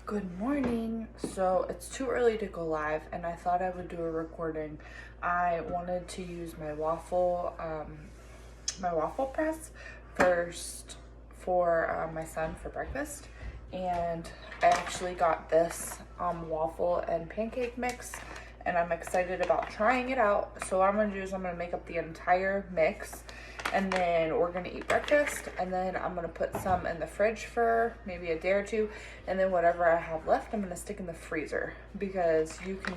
Good morning. So it's too early to go live and I thought I would do a recording. I wanted to use my waffle press first for my son for breakfast, and I actually got this waffle and pancake mix and I'm excited about trying it out. So what I'm gonna make up the entire mix, and then we're gonna eat breakfast, and then I'm gonna put some in the fridge for maybe a day or two, and then whatever I have left I'm gonna stick in the freezer, because you can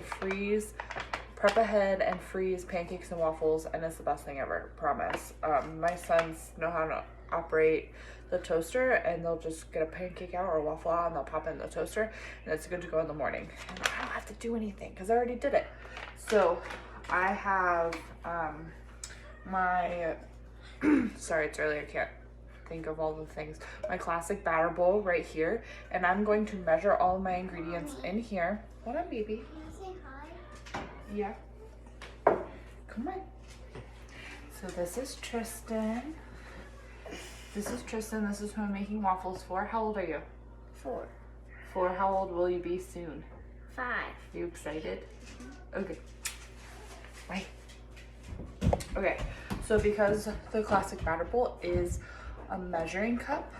prep ahead and freeze pancakes and waffles, and it's the best thing ever, promise. My sons know how to operate the toaster, and they'll just get a pancake out or a waffle out and they'll pop it in the toaster and it's good to go in the morning, and I don't have to do anything because I already did it. So I have my sorry, it's early, I can't think of all the things. My classic batter bowl right here, and I'm going to measure all of my ingredients in here. What up, baby? Can I say hi? Yeah. Come on. So this is Tristan. This is Tristan. This is who I'm making waffles for. How old are you? 4. 4. How old will you be soon? 5. Are you excited? Okay. Right. Okay. So because the classic batter bowl is a measuring cup,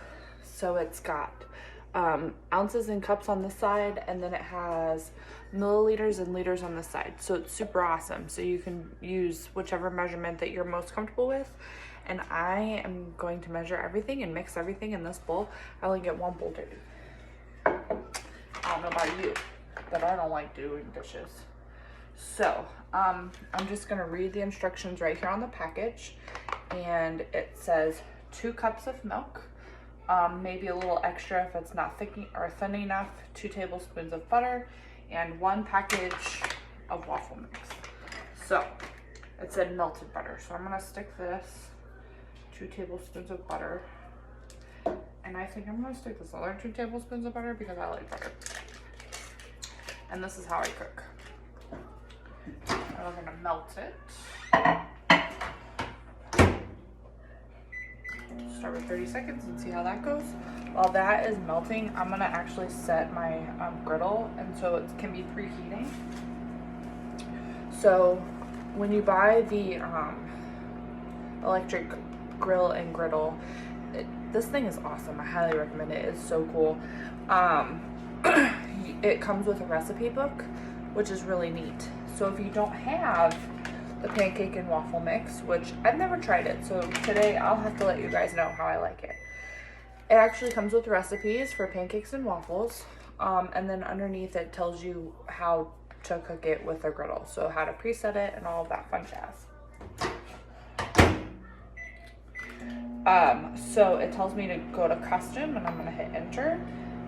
so it's got ounces and cups on the side, and then it has milliliters and liters on the side. So it's super awesome. So you can use whichever measurement that you're most comfortable with. And I am going to measure everything and mix everything in this bowl. I only get one bowl dirty. I don't know about you, but I don't like doing dishes. So I'm just gonna read the instructions right here on the package, and it says 2 cups of milk, maybe a little extra if it's not thick or thin enough, 2 tablespoons of butter, and 1 package of waffle mix. So it said melted butter, so I'm gonna stick this 2 tablespoons of butter, and I think I'm gonna stick this other 2 tablespoons of butter because I like butter. And this is how I cook. I'm gonna melt it. Start with 30 seconds and see how that goes. While that is melting, I'm gonna actually set my griddle, and so it can be preheating. So when you buy the electric grill and griddle, this thing is awesome. I highly recommend it. It's so cool. It comes with a recipe book, which is really neat. So if you don't have the pancake and waffle mix, which I've never tried it, so today I'll have to let you guys know how I like it. It actually comes with recipes for pancakes and waffles, and then underneath it tells you how to cook it with a griddle, so how to preset it and all of that fun jazz. So it tells me to go to custom, and I'm gonna hit enter,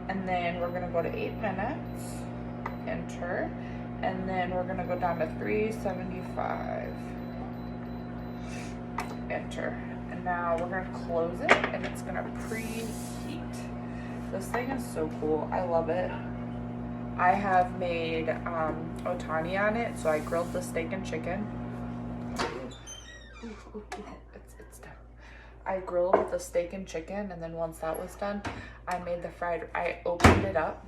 and then we're gonna go to 8 minutes, enter, and then we're gonna go down to 375, enter. And now we're gonna close it, and it's gonna preheat. This thing is so cool. I love it. I have made otani on it, so I grilled the steak and chicken. It's done. I grilled the steak and chicken, and then once that was done, I made I opened it up,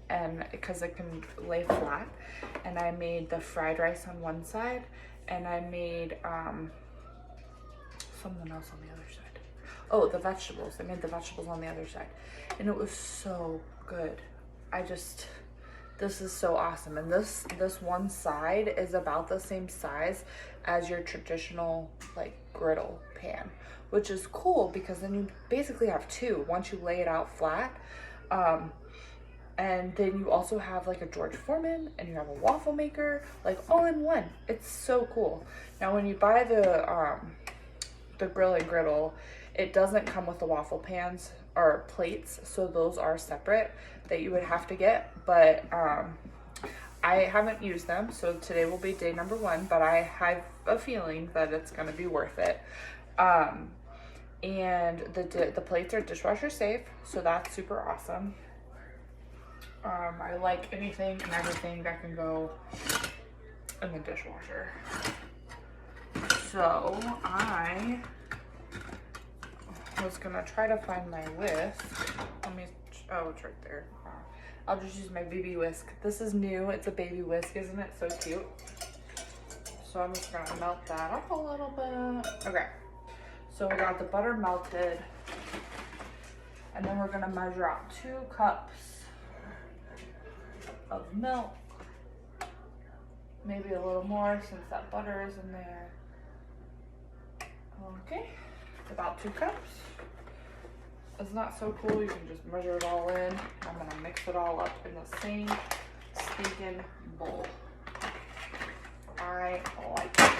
and because it can lay flat, and I made the fried rice on one side, and I made something else on the other side. Oh, the vegetables. I made the vegetables on the other side, and it was so good. This is so awesome. And this one side is about the same size as your traditional like griddle pan, which is cool because then you basically have 2 once you lay it out flat. And then you also have like a George Foreman, and you have a waffle maker, like all in one. It's so cool. Now when you buy the grill and griddle, it doesn't come with the waffle pans or plates, so those are separate that you would have to get, but I haven't used them, so today will be day number 1, but I have a feeling that it's gonna be worth it. And the plates are dishwasher safe, so that's super awesome. I like anything and everything that can go in the dishwasher. So I was gonna try to find my list. Let me Oh, it's right there. I'll just use my baby whisk. This is new. It's a baby whisk, isn't it? So cute. So I'm just gonna melt that up a little bit. Okay. So we got the butter melted. And then we're gonna measure out 2 cups of milk. Maybe a little more since that butter is in there. Okay, about 2 cups. It's not so cool, you can just measure it all in. I'm gonna mix it all up in the same stinking bowl. I like it.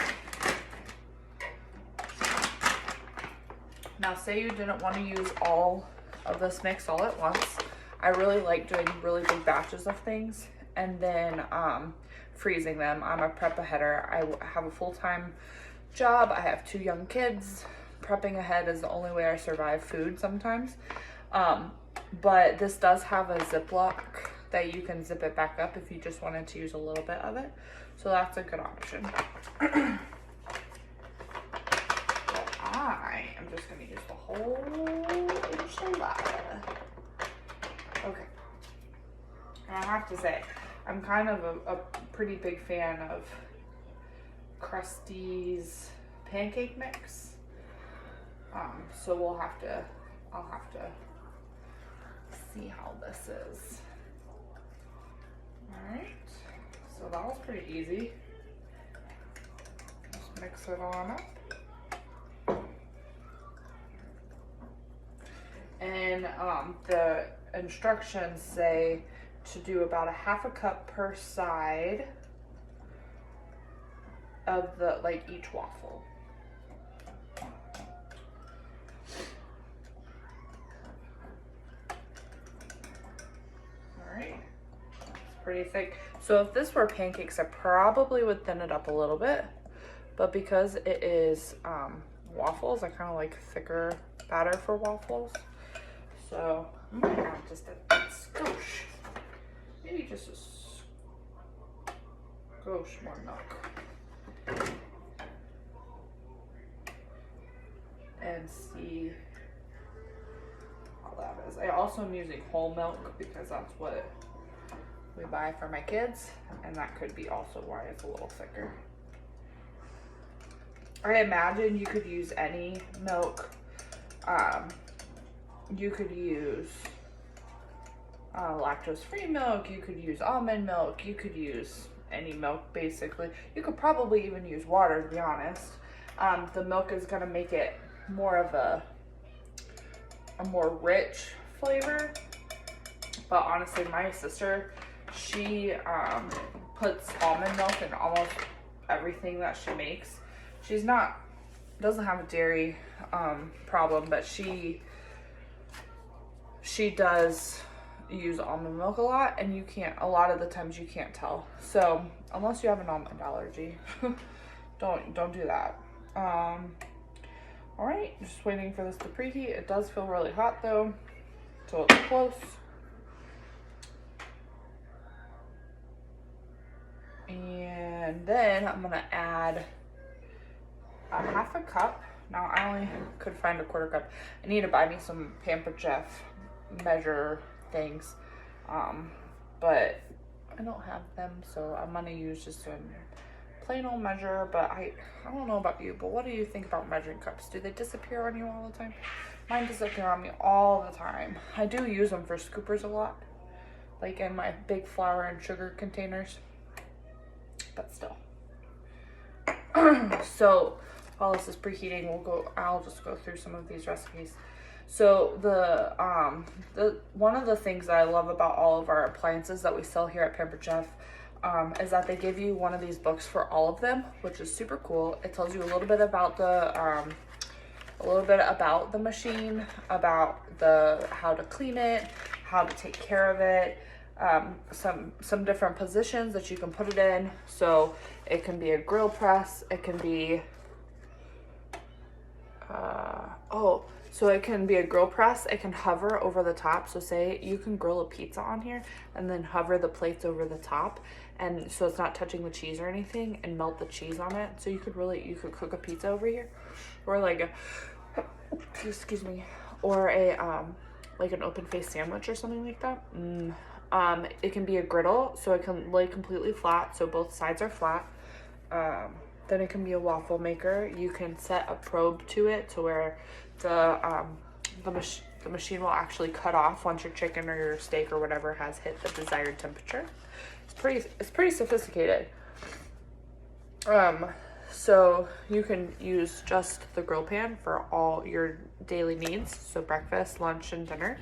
Now say you didn't want to use all of this mix all at once. I really like doing really big batches of things and then freezing them. I'm a prep aheader. I have a full-time job. I have 2 young kids. Prepping ahead is the only way I survive food sometimes. But this does have a Ziploc that you can zip it back up if you just wanted to use a little bit of it. So that's a good option. But I am just gonna use the whole enchilada. Okay. And I have to say, I'm kind of a pretty big fan of Krusty's pancake mix. So I'll have to see how this is. All right, so that was pretty easy. Just mix it on up. And the instructions say to do about 1/2 cup per side of the, like, each waffle. Alright, it's pretty thick. So if this were pancakes, I probably would thin it up a little bit, but because it is waffles, I kind of like thicker batter for waffles. So I'm gonna have just a skosh, maybe just a skosh more milk, and see how that is. I also am using whole milk because that's what we buy for my kids, and that could be also why it's a little thicker. I imagine you could use any milk. You could use lactose-free milk, you could use almond milk, you could use any milk basically. You could probably even use water, to be honest. The milk is gonna make it more of a more rich flavor. But honestly, my sister, she puts almond milk in almost everything that she makes. She's doesn't have a dairy problem, but she does use almond milk a lot, and a lot of the times you can't tell. So unless you have an almond allergy, don't do that. All right, just waiting for this to preheat. It does feel really hot though, so it's close. And then I'm gonna add a 1/2 cup. Now I only could find a 1/4 cup. I need to buy me some Pampered Chef measure things, but I don't have them, so I'm gonna use just a plain old measure. But I don't know about you, but what do you think about measuring cups? Do they disappear on you all the time? Mine disappear on me all the time. I do use them for scoopers a lot, like in my big flour and sugar containers, but still. So while this is preheating, I'll just go through some of these recipes. So one of the things that I love about all of our appliances that we sell here at Pampered Chef is that they give you one of these books for all of them, which is super cool. It tells you a little bit about the machine, about how to clean it, how to take care of it, some different positions that you can put it in. So it can be a grill press, it can be so it can be a grill press. It can hover over the top. So say you can grill a pizza on here and then hover the plates over the top, and so it's not touching the cheese or anything, and melt the cheese on it. So you could cook a pizza over here, or like excuse me, or a like an open face sandwich or something like that. It can be a griddle, so it can lay completely flat, so both sides are flat. Then it can be a waffle maker. You can set a probe to it to where the machine will actually cut off once your chicken or your steak or whatever has hit the desired temperature. It's pretty sophisticated. So you can use just the grill pan for all your daily needs, so breakfast, lunch, and dinner.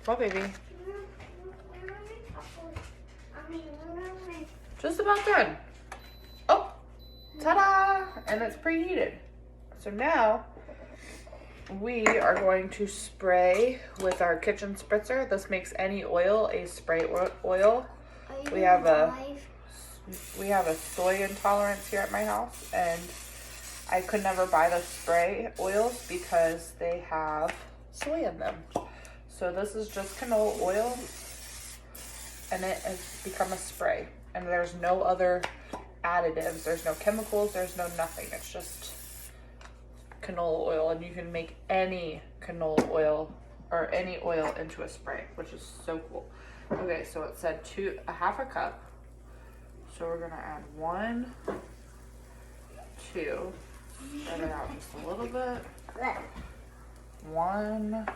Well, baby, just about done. Oh, ta-da! And it's preheated. So now we are going to spray with our kitchen spritzer. This makes any oil a spray oil. We have a soy intolerance here at my house, and I could never buy the spray oils because they have soy in them. So this is just canola oil, and it has become a spray. And there's no other additives. There's no chemicals. There's no nothing. It's just canola oil, and you can make any canola oil or any oil into a spray, which is so cool. Okay, so it said a half a cup. So we're gonna add 1, 2, spread it out just a little bit. 1.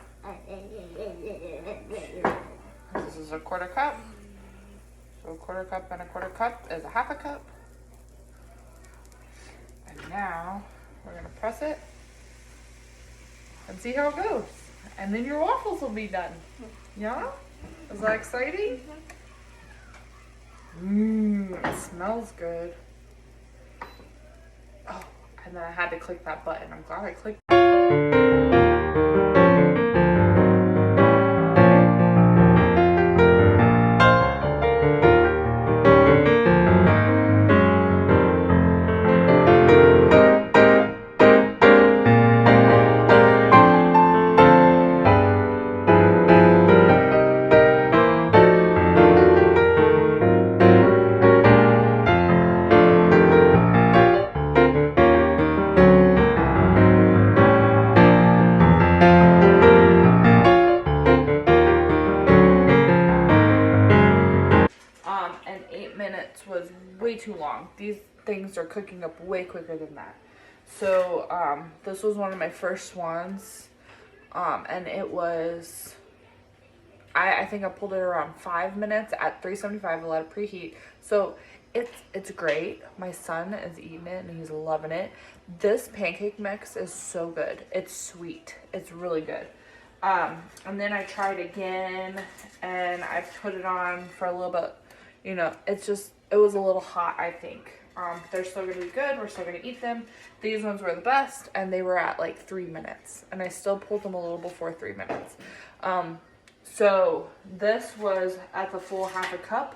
This is a 1/4 cup. So a 1/4 cup and a 1/4 cup is a half a cup. And now we're gonna press it and see how it goes. And then your waffles will be done. Yeah? Is that exciting? It smells good. Oh, and then I had to click that button. I'm glad I clicked. And 8 minutes was way too long. These things are cooking up way quicker than that. So this was one of my first ones, and it was, I think I pulled it around 5 minutes at 375. I let it preheat. So it's great. My son is eating it and he's loving it. This pancake mix is so good. It's sweet. It's really good. And then I tried again and I put it on for a little bit. You know, it was a little hot, I think. They're still gonna be good. We're still gonna eat them. These ones were the best, and they were at like 3 minutes, and I still pulled them a little before 3 minutes. So this was at the full half a cup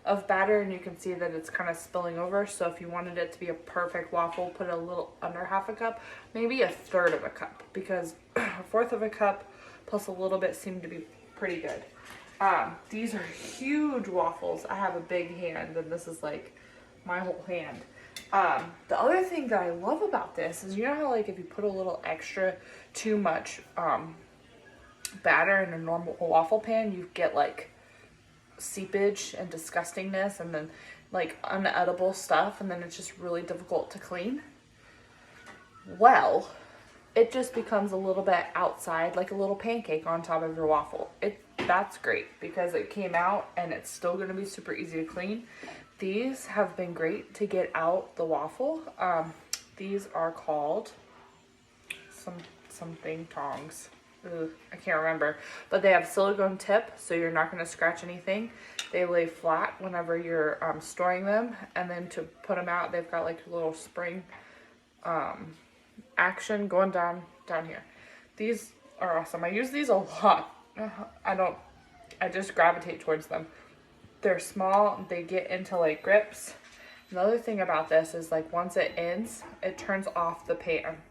of batter, and you can see that it's kind of spilling over. So if you wanted it to be a perfect waffle, put a little under half a cup, maybe a 1/3 of a cup, because a 1/4 of a cup plus a little bit seemed to be pretty good. These are huge waffles. I have a big hand, and this is like my whole hand. The other thing that I love about this is, you know how like if you put a little extra too much batter in a normal waffle pan, you get like seepage and disgustingness and then like unedible stuff, and then it's just really difficult to clean. Well, it just becomes a little bit outside, like a little pancake on top of your waffle. That's great because it came out and it's still going to be super easy to clean. These have been great to get out the waffle. These are called something tongs. I can't remember, but they have silicone tip, so you're not going to scratch anything. They lay flat whenever you're storing them, and then to put them out, they've got like a little spring action going down here. These are awesome. I use these a lot. I just gravitate towards them. They're small, they get into like grips. Another thing about this is like once it ends, it turns off the pan.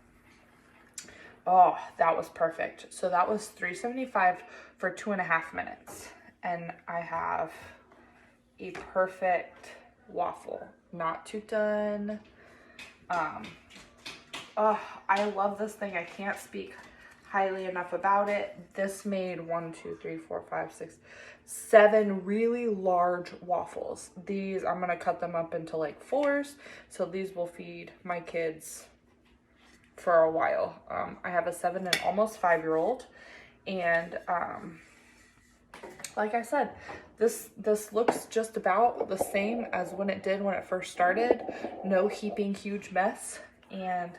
Oh, that was perfect. So that was $3.75 for 2.5 minutes. And I have a perfect waffle. Not too done. Oh, I love this thing. I can't speak highly enough about it. This made 1, 2, 3, 4, 5, 6, 7 really large waffles. These, I'm gonna cut them up into like 4s, so these will feed my kids for a while. I have a 7 and almost 5-year-old, and like I said, this looks just about the same as when it did when it first started. No heaping huge mess, and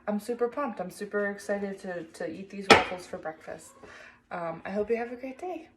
I'm super pumped. I'm super excited to eat these waffles for breakfast. I hope you have a great day.